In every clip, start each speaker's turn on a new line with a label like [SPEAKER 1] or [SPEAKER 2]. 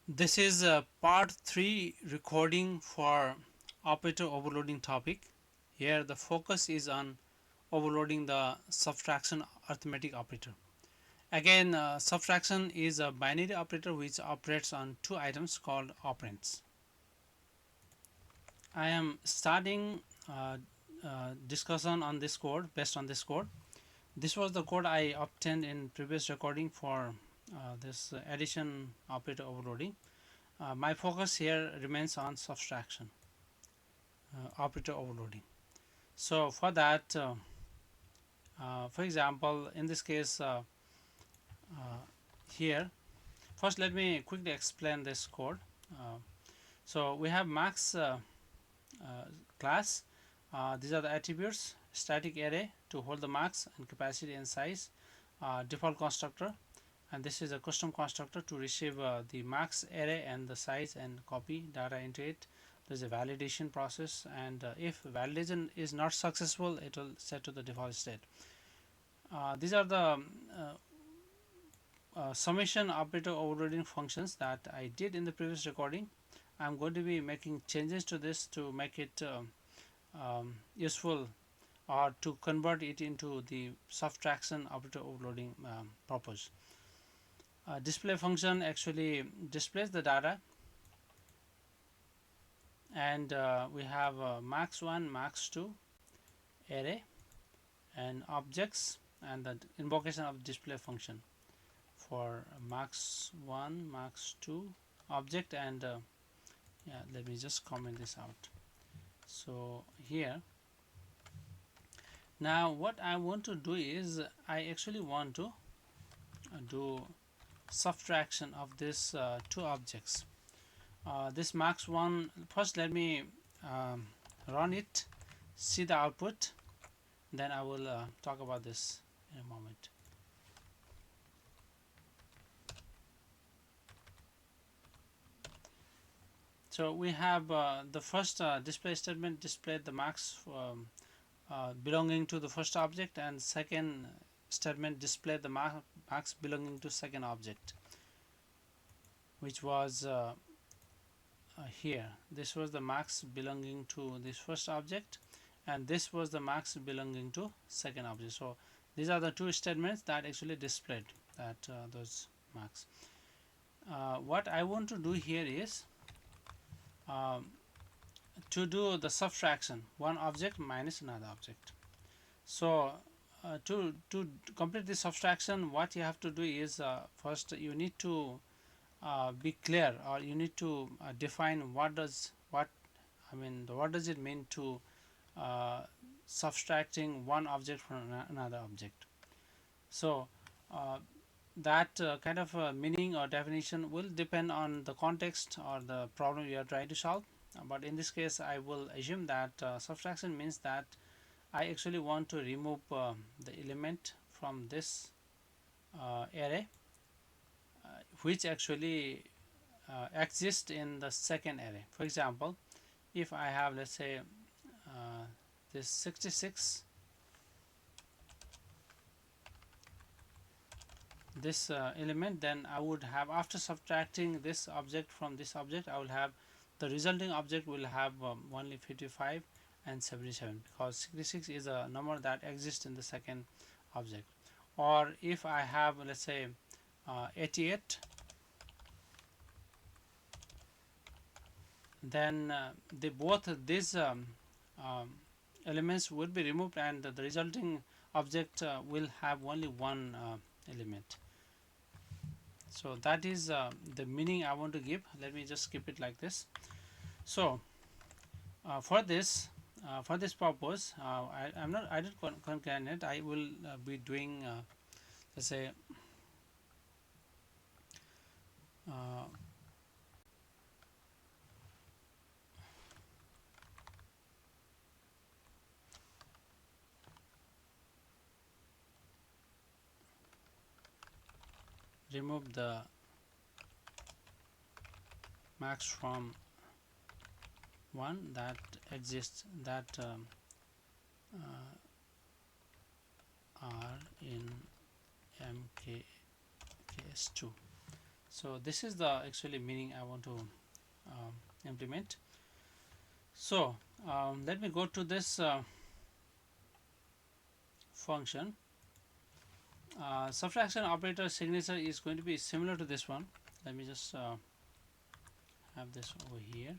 [SPEAKER 1] This is part 3 recording for operator overloading topic. Here the focus is on overloading the subtraction arithmetic operator. Again, subtraction is a binary operator which operates on two items called operands. I am starting discussion on this code based on this code. This was the code I obtained in previous recording for this addition operator overloading. My focus here remains on subtraction operator overloading. So for that, for example, in this case here, first let me quickly explain this code. Uh, so we have max class. These are the attributes: static array to hold the max and capacity and size, default constructor, and this is a custom constructor to receive the max array and the size and copy data into it. There's a validation process, and if validation is not successful, it will set to the default state. These are the summation operator overloading functions that I did in the previous recording. I'm going to be making changes to this to make it useful or to convert it into the subtraction operator overloading purpose. Display function actually displays the data, and we have max1, max2 array and objects and the invocation of display function for max1, max2 object, and yeah, let me just comment this out. So here now what I want to do is I actually want to do subtraction of this two objects. This max1, first let me run it, see the output, then I will talk about this in a moment. So we have the first display statement displayed the max belonging to the first object, and second statement displayed the max belonging to second object, which was here. This was the max belonging to this first object, and this was the max belonging to second object. So these are the two statements that actually displayed that those max. What I want to do here is to do the subtraction, one object minus another object. So to complete this subtraction, what you have to do is first you need to be clear, or you need to define what does it mean to subtracting one object from another object. So that kind of meaning or definition will depend on the context or the problem you are trying to solve. But in this case, I will assume that subtraction means that I actually want to remove the element from this array which actually exists in the second array. For example, if I have, let's say, this 66, this element, then I would have, after subtracting this object from this object, I will have the resulting object will have only 55 and 77, because 66 is a number that exists in the second object. Or if I have, let's say, 88, then both these elements would be removed, and the resulting object will have only one element. So that is the meaning I want to give. Let me just keep it like this. So for this purpose, I don't concatenate. I will be doing let's say uh, remove the max from one that exists, that are in mks2. So this is the actually meaning I want to implement. So let me go to this function. Subtraction operator signature is going to be similar to this one. Let me just have this over here.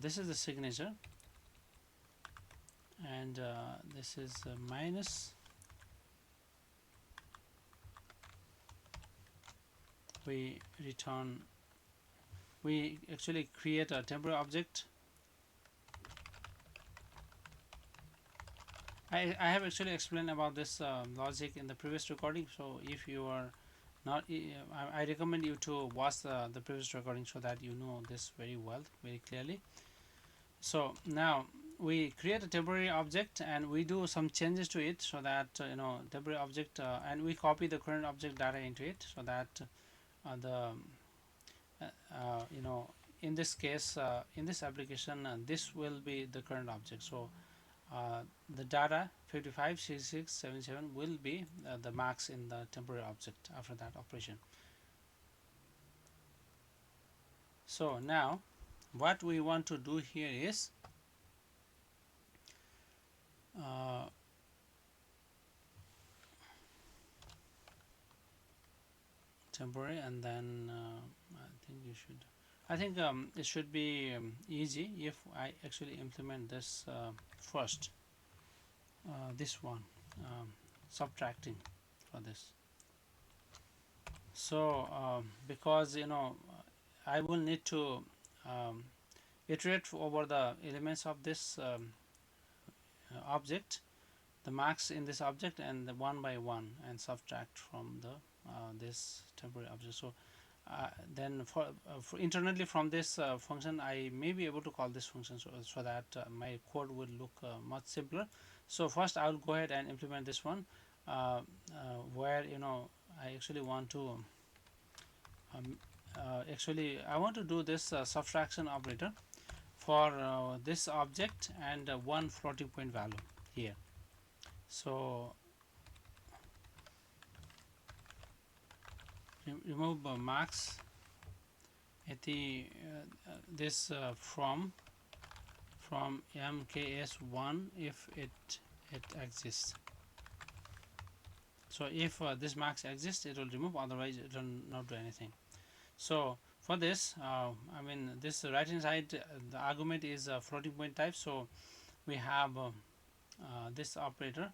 [SPEAKER 1] This is the signature, and this is minus. We return, we actually create a temporary object. I have actually explained about this logic in the previous recording, so if you are not, I recommend you to watch the previous recording so that you know this very well, very clearly. So now we create a temporary object and we do some changes to it, so that temporary object, and we copy the current object data into it, so that the in this case, in this application, this will be the current object. So the data 55, 66, 77 will be the marks in the temporary object after that operation. So now what we want to do here is temporary, and then I think it should be easy if I actually implement this first, this one, subtracting for this. So because I will need to um, iterate over the elements of this object, the marks in this object, and the one by one, and subtract from the this temporary object. So then for internally from this function, I may be able to call this function, so that my code will look much simpler. So first I will go ahead and implement this one, where I actually want to actually I want to do this subtraction operator for this object and one floating point value here. So remove marks at the this from mks1 if it exists. So if this marks exists, it will remove, otherwise it will not do anything. So for this, I mean, this right hand side, the argument is floating point type, so we have this operator.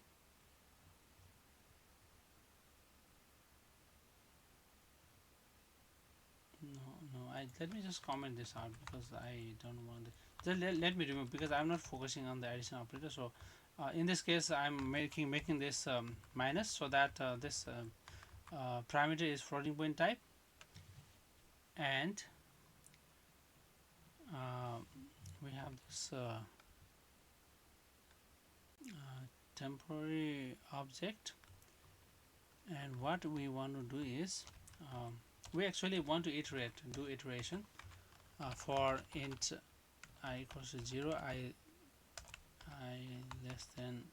[SPEAKER 1] Let me just comment this out, because I don't want it. Let me remove, because I'm not focusing on the addition operator. So in this case, I'm making this minus, so that this parameter is floating point type, and we have this temporary object, and what we want to do is we actually want to do iteration for int I equals to 0, I less than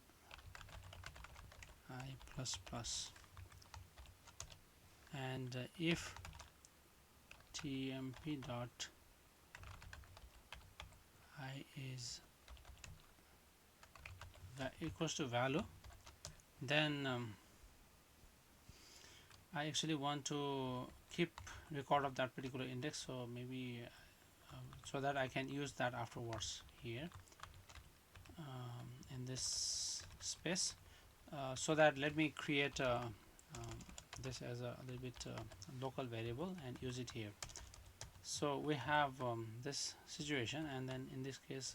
[SPEAKER 1] I plus plus, and if tmp dot I is equals to value, then I actually want to keep record of that particular index, so maybe so that I can use that afterwards here in this space. So that let me create this as a little bit local variable and use it here. So we have this situation, and then in this case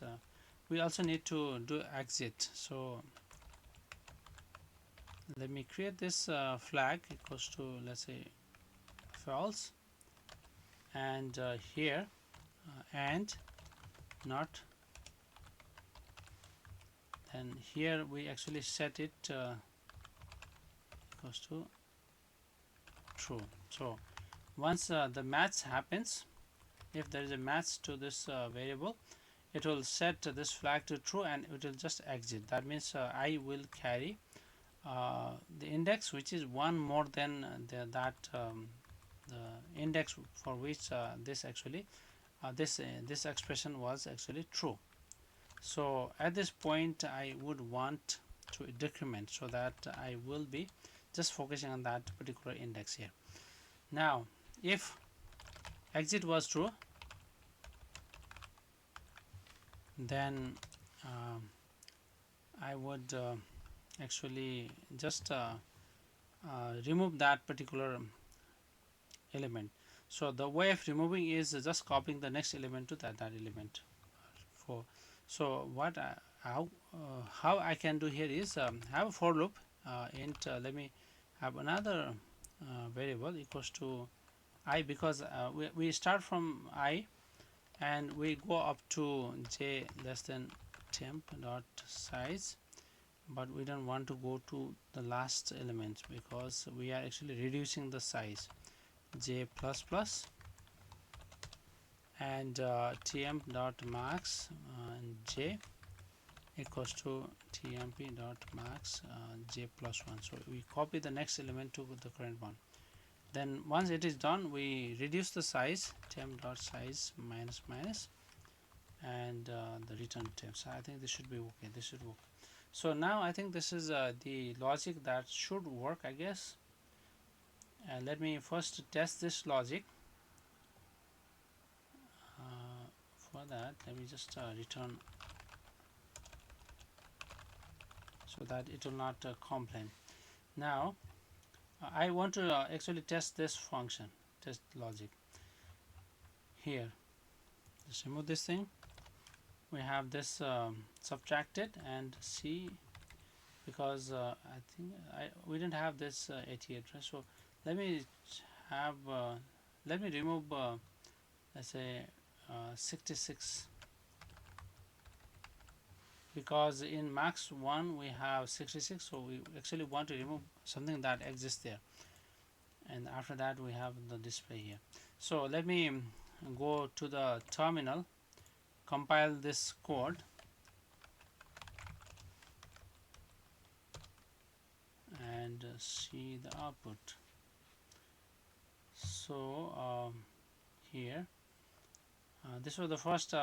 [SPEAKER 1] we also need to do exit. So let me create this flag equals to, let's say, false, and here and not, then here we actually set it equals to true. So once the match happens, if there is a match to this variable, it will set this flag to true, and it will just exit. That means I will carry the index which is one more than the index for which this expression was actually true. So at this point I would want to decrement, so that I will be just focusing on that particular index here. Now if exit was true, then I would actually just remove that particular element. So the way of removing is just copying the next element to that element. For so what how I can do here is have a for loop int let me have another variable equals to I, because we start from I and we go up to j less than temp dot size, but we don't want to go to the last element because we are actually reducing the size. J plus plus and tmp dot max and j equals to tmp dot max j plus 1. So we copy the next element to the current one. Then once it is done, we reduce the size, temp dot size minus minus, and the return temp. So I think this should be okay. This should work. So now I think this is the logic that should work, I guess. And let me first test this logic. For that, let me just return so that it will not complain. Now I want to actually test this function, test logic here. Just remove this thing. We have this subtracted and see, because I think we didn't have this 88, right? So let me have let me remove let's say 66, because in max 1 we have 66, so we actually want to remove something that exists there, and after that we have the display here. So let me go to the terminal, compile this code, and see the output. So here this was the first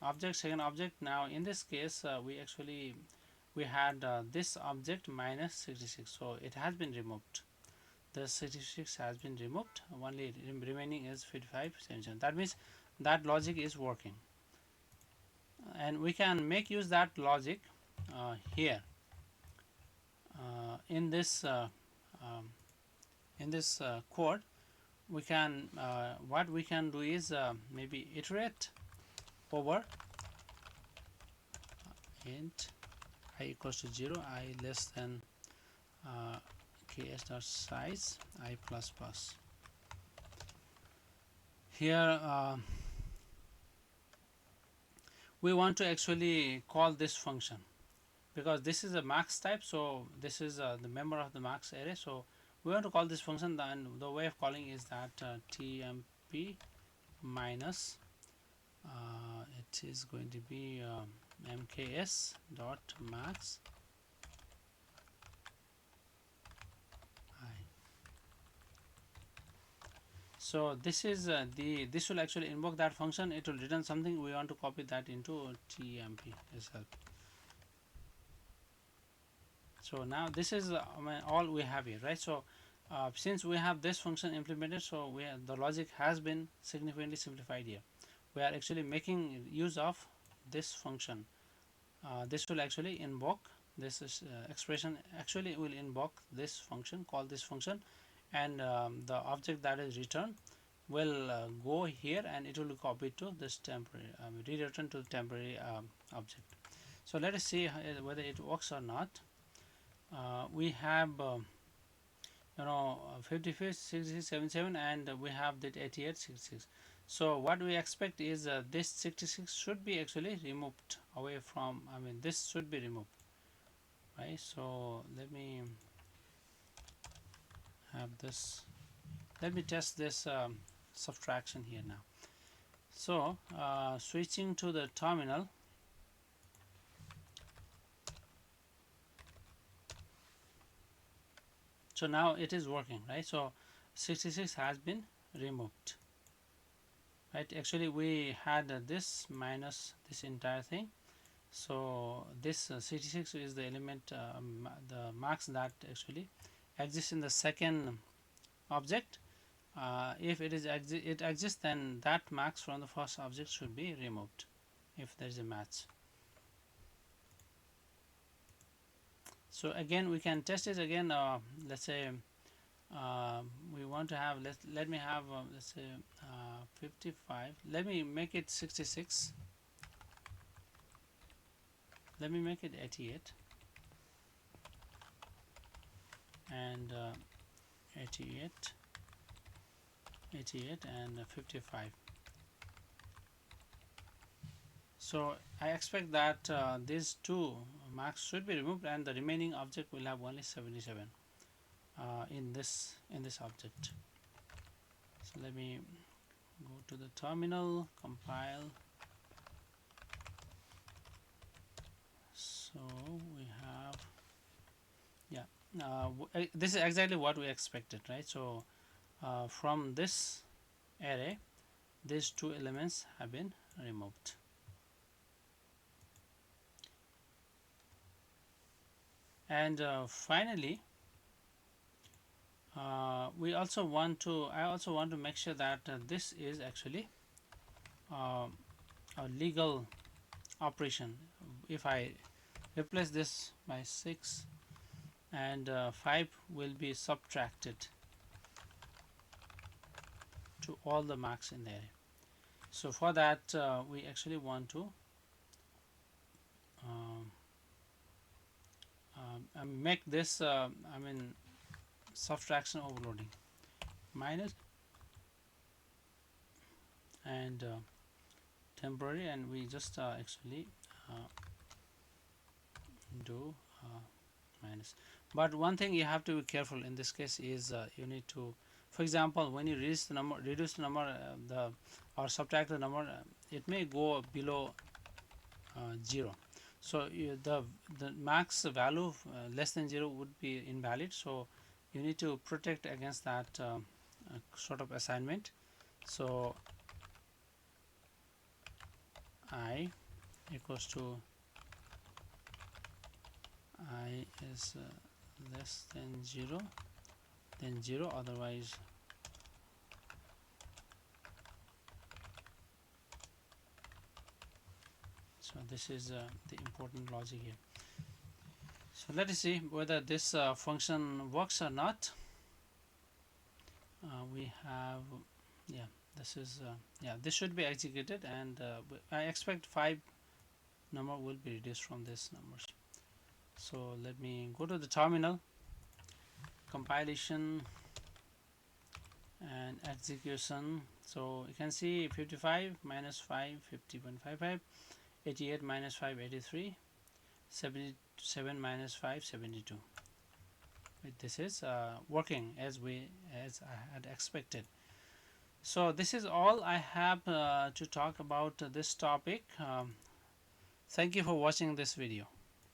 [SPEAKER 1] object, second object. Now in this case we had this object minus 66, so it has been removed. The 66 has been removed, only remaining is 55, 77. That means that logic is working, and we can make use that logic here in this code. We can what we can do is maybe iterate over int I equals to 0, I less than ks dot size I plus plus. Here we want to actually call this function, because this is a max type, so this is the member of the max array, so we want to call this function. Then the way of calling is that tmp minus it is going to be mks dot max I. So this is this will actually invoke that function. It will return something. We want to copy that into tmp as well. So now this is all we have here, right? So since we have this function implemented, so the logic has been significantly simplified here. We are actually making use of this function. This will actually invoke this expression, actually will invoke this function, call this function, and the object that is returned will go here, and it will be copied to this temporary return to the temporary object. So let us see whether it works or not. We have 55, 66, 77, and we have that 88, 66. So what we expect is this 66 should be actually removed away from, this should be removed, right? So let me have this, let me test this subtraction here now. So switching to the terminal, So now it is working, right? So 66 has been removed, right? Actually we had this minus this entire thing. So this 66 is the element, the marks that actually exists in the second object. If it exists, then that marks from the first object should be removed if there is a match. So again we can test it again. Let's say we want to have, let me have let's say 55. Let me make it 66. Let me make it 88 and 88, 88 and 55. So I expect that these two marks should be removed and the remaining object will have only 77 in this object. So let me go to the terminal, compile. So we have, yeah, this is exactly what we expected, right? So from this array these two elements have been removed. And finally we also want to I also want to make sure that this is actually a legal operation. If I replace this by 6 and 5 will be subtracted to all the marks in the array. So for that we actually want to make this I mean subtraction overloading minus and temporary, and we just actually do minus. But one thing you have to be careful in this case is you need to, for example, when you reduce the number or subtract the number, it may go below 0. So the max value less than 0 would be invalid. So you need to protect against that sort of assignment. So I equals to I is less than 0, then 0, otherwise so this is the important logic here. So let us see whether this function works or not. We have, yeah, this is yeah, this should be executed, and I expect 5 number will be reduced from these numbers. So let me go to the terminal, compilation and execution. So you can see 55 minus 5, 50.55, 88 minus 5, 83, 77 minus 5, 72. This is working as I had expected. So this is all I have to talk about this topic. Thank you for watching this video.